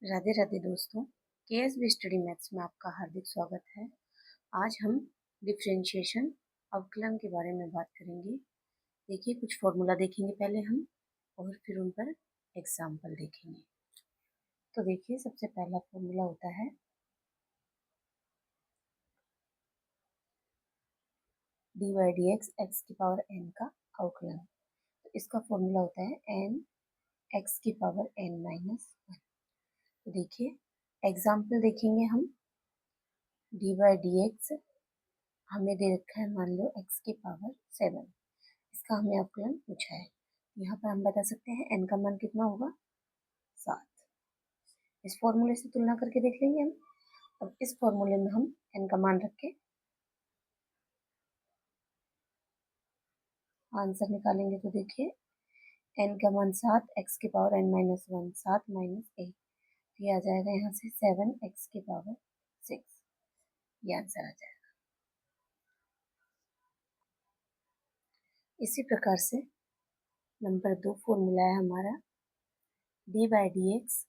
राधे राधे दोस्तों, KSB study maths में आपका हार्दिक स्वागत है। आज हम डिफरेंशिएशन अवकलन के बारे में बात करेंगे। देखिए, कुछ फॉर्मूला देखेंगे पहले हम और फिर उन पर एग्जाम्पल देखेंगे। तो देखिए, सबसे पहला फॉर्मूला होता है d by d x x की पावर एन का अवकलन। तो इसका फॉर्मूला होता है एन एक्स की पावर एन माइनस वन। तो देखिए, एग्जाम्पल देखेंगे हम। डी बाई डी एक्स हमें दे रखा है, मान लो x की पावर 7। इसका हमें अवकलन पूछा है। यहाँ पर हम बता सकते हैं n का मान कितना होगा, 7। इस फॉर्मूले से तुलना करके देख लेंगे हम। अब इस फॉर्मूले में हम n का मान रख के आंसर निकालेंगे। तो देखिए, n का मान 7, x की power n minus one, 7 minus 8, ये आ जाएगा यहाँ से 7 x की पावर 6। ये आंसर आ जाएगा। इसी प्रकार से नंबर 2 फॉर्मूला है हमारा डी बाई डी एक्स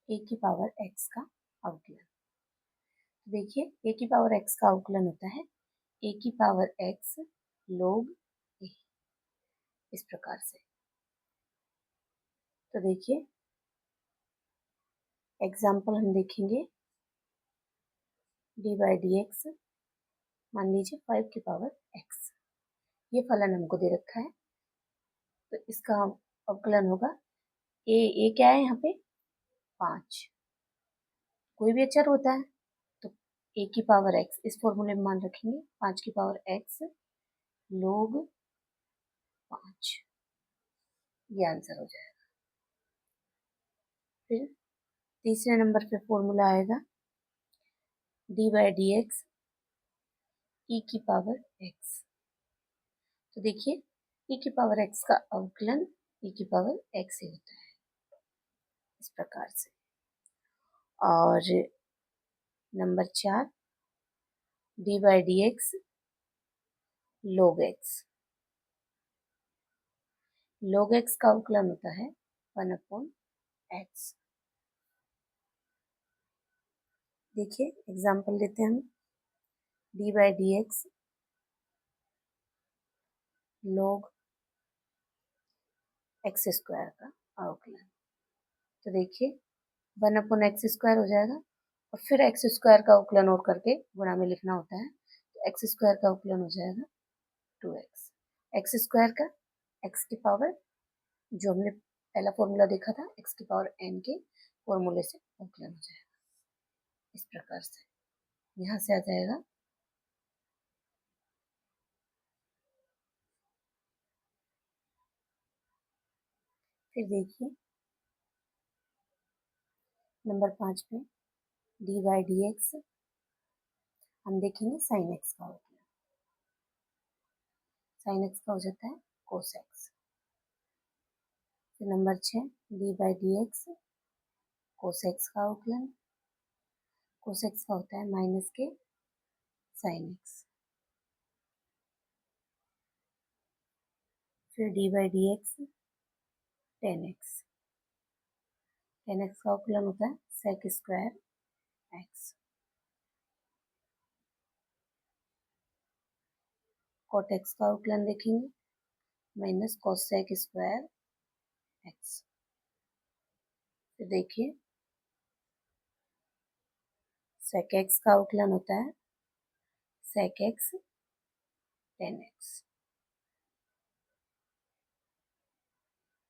ए की पावर x का अवकलन। देखिए, ए की पावर x का अवकलन होता है ए की पावर x log a, इस प्रकार से। तो देखिए, एग्जाम्पल हम देखेंगे। डी बाई डी एक्स, मान लीजिए 5 की पावर x, ये फलन हमको दे रखा है। तो इसका अवकलन होगा ए क्या है यहाँ पे, 5। कोई भी अचर होता है तो ए की पावर x इस फॉर्मूले में मान रखेंगे, 5 की पावर x log 5, ये आंसर हो जाएगा। फिर तीसरे नंबर पे फॉर्मूला आएगा डी बाई डी एक्स ई की पावर x। तो देखिए, ई की पावर x का अवकलन ई की पावर x से होता है, इस प्रकार से। और number 4 D by d x log x। log x का अवकलन होता है 1/x। देखिए, एग्जाम्पल लेते हैं हम। D by d x log x square का अवकलन। तो देखिए, 1/x स्क्वायर हो जाएगा और फिर x स्क्वायर का अवकलन और करके गुणा में लिखना होता है। तो x स्क्वायर का अवकलन हो जाएगा 2x। x स्क्वायर का x की पावर, जो हमने पहला फॉर्मूला देखा था, x की पावर n के फॉर्मूले से अवकलन हो जाएगा, इस प्रकार से। यहाँ से आ जाएगा फिर देखिए, नंबर 5 पे डी बाई डी एक्स हम देखेंगे साइन एक्स का अवकलन। साइन एक्स का हो जाता है कोस एक्स। फिर number 6 d by d x cos x का अवकलन। कोस एक्स का होता है माइनस के साइन एक्स। फिर d by d x tan x. Tan x का अवकलन होता है sec square x. Cot x का अवकलन देखेंगे, माइनस कोसेक स्क्वायर एक्स। फिर देखिए, सेक एक्स का अवकलन होता है सेक एक्स टेन एक्स।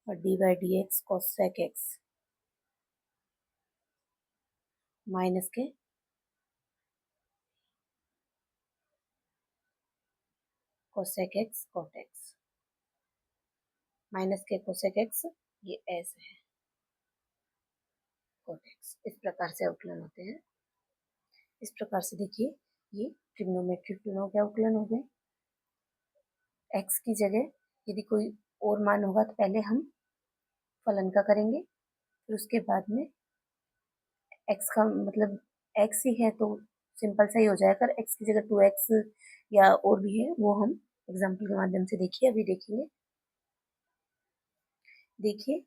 और d by d x cosec x minus के cosec x cot x, minus के कोसेक एक्स, ये ऐसे है कॉट एक्स। इस प्रकार से अवकलन होते हैं। इस प्रकार से देखिए, ये ट्रिग्नोमेट्रिक गुणों के अवकलन हो गए। एक्स की जगह यदि कोई और मान होगा तो पहले हम फलन का करेंगे, फिर उसके बाद में एक्स का मतलब एक्स ही है तो सिंपल सा ही हो जाएगा। एक्स की जगह 2x या और भी है, वो हम एग्जाम्पल के माध्यम से देखिए, अभी देखेंगे। देखिए,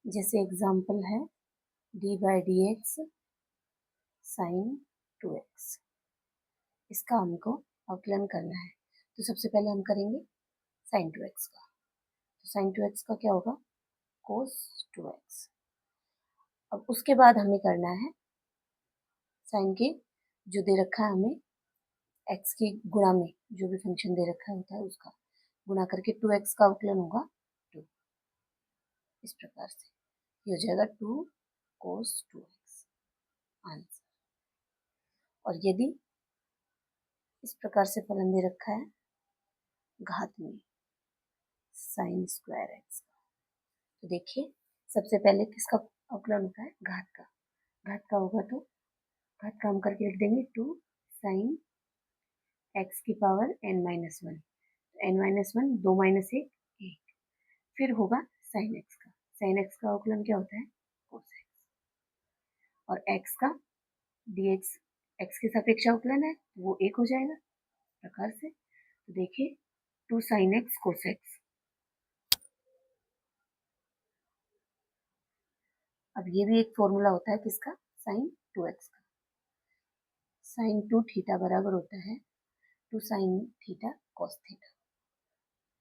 जैसे एग्जाम्पल है d by d x sine 2x। इसका हमको अवकलन करना है, तो सबसे पहले हम करेंगे साइन 2x का। तो साइन 2x का क्या होगा, कोस 2x। अब उसके बाद हमें करना है साइन के जो दे रखा है हमें x की गुणा में जो भी फंक्शन दे रखा होता है उसका गुणा करके 2x का अवकलन होगा 2। इस प्रकार से ये हो जाएगा 2 कोस 2x आंसर। और यदि इस प्रकार से फलन दे रखा है घात में साइन स्क्वायर x का, तो देखिए सबसे पहले किसका अवकलन होता है, घात का होगा तो घात का हम करके लिख देंगे 2 साइन x की पावर n-1। n-1 2 माइनस 1 1, फिर होगा साइन x का। साइन x का अवकलन क्या होता है, कोस x। और x का dx x के सापेक्ष अवकलन है वो 1 हो जाएगा प्रकार से। तो देखिए 2 साइन x कोस x। अब ये भी एक फॉर्मूला होता है किसका, साइन 2x का। साइन 2 थीटा बराबर होता है 2 साइन थीटा कॉस थीटा।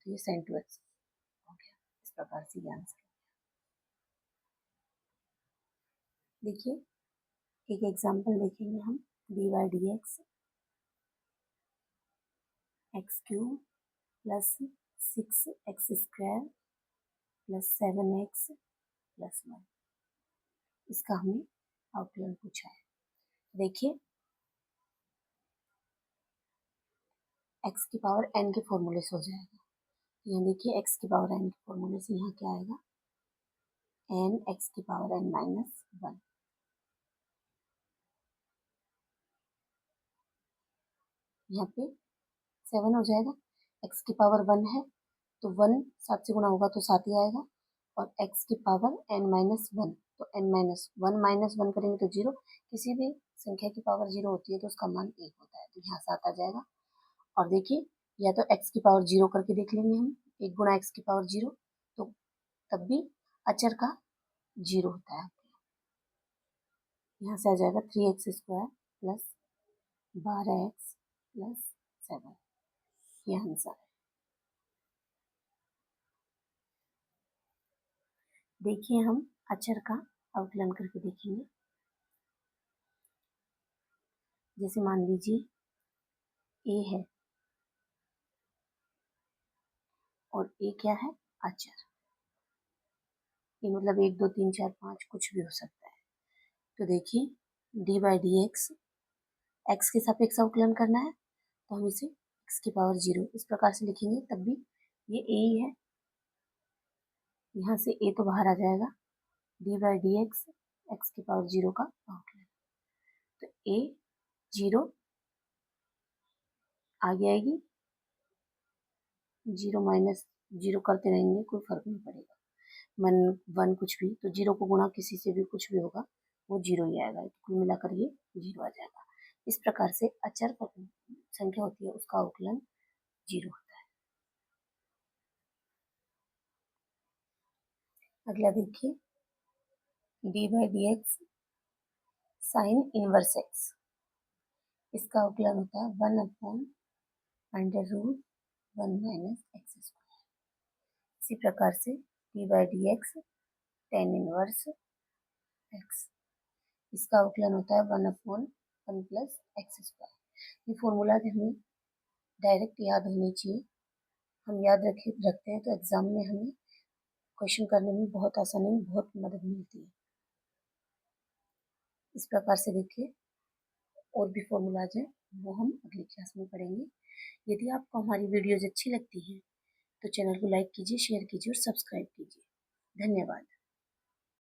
तो ये साइन 2x हो गया। इस प्रकार से ये आंसर। देखिए एक एग्जांपल देखेंगे हम, D by d x x cube plus 6x square plus 7x plus 1। इसका हमें अवकलन पूछा है। देखिए x की पावर n के फॉर्मूले से हो जाएगा। यहाँ देखिए x की पावर n के फॉर्मूले से यहाँ क्या आएगा, n x की पावर n-1। यहाँ पे 7 हो जाएगा। x की पावर 1 है तो 1 7 से गुणा होगा तो 7 ही आएगा। और x की पावर n-1 तो n-1 माइनस 1 करेंगे तो 0। किसी भी संख्या की पावर 0 होती है तो उसका मान 1 होता है, तो यहाँ 7 आ जाएगा। और देखिए या तो x की पावर 0 करके देख लेंगे हम, 1 गुणा x की पावर 0, तो तब भी अचर का 0 होता है। यहाँ से आ जाएगा 3x square plus 12x plus 7। ये आंसर है। देखिए हम अचर का अवकलन करके देखेंगे। जैसे मान लीजिए a है और a क्या है, अचर। ये मतलब 1 2 3 4 5 कुछ भी हो सकता है। तो देखिए D by d x x के सापेक्ष अवकलन करना है तो हम इसे x की पावर 0 इस प्रकार से लिखेंगे, तब भी ये a ही है। यहाँ से a तो बाहर आ जाएगा, D by d x x की पावर 0 का अवकलन। तो a 0 आगे आएगी, 0 माइनस 0 करते रहेंगे कोई फर्क नहीं पड़ेगा। 1 कुछ भी, तो 0 को गुणा किसी से भी कुछ भी होगा वो 0 ही आएगा, तो कुल मिलाकर ये 0 आ जाएगा। इस प्रकार से अचर संख्या होती है उसका अवकलन 0 होता है। अगला देखिए D by d x sine inverse x. इसका अवकलन होता है 1/√1 माइनस एक्स स्क्वायर। इसी प्रकार से D by d x tan inverse x, इसका अवकलन होता है 1/1 प्लस एक्स स्क्वायर। ये फॉर्मूला हमें डायरेक्ट याद होनी चाहिए। हम याद रखते हैं तो एग्जाम में हमें क्वेश्चन करने में बहुत आसानी, बहुत मदद मिलती है। इस प्रकार से देखिए और भी फॉर्मूलाज हैं वो हम अगली क्लास में पढ़ेंगे। यदि आपको हमारी वीडियोज अच्छी लगती हैं तो चैनल को लाइक कीजिए, शेयर कीजिए और सब्सक्राइब कीजिए। धन्यवाद।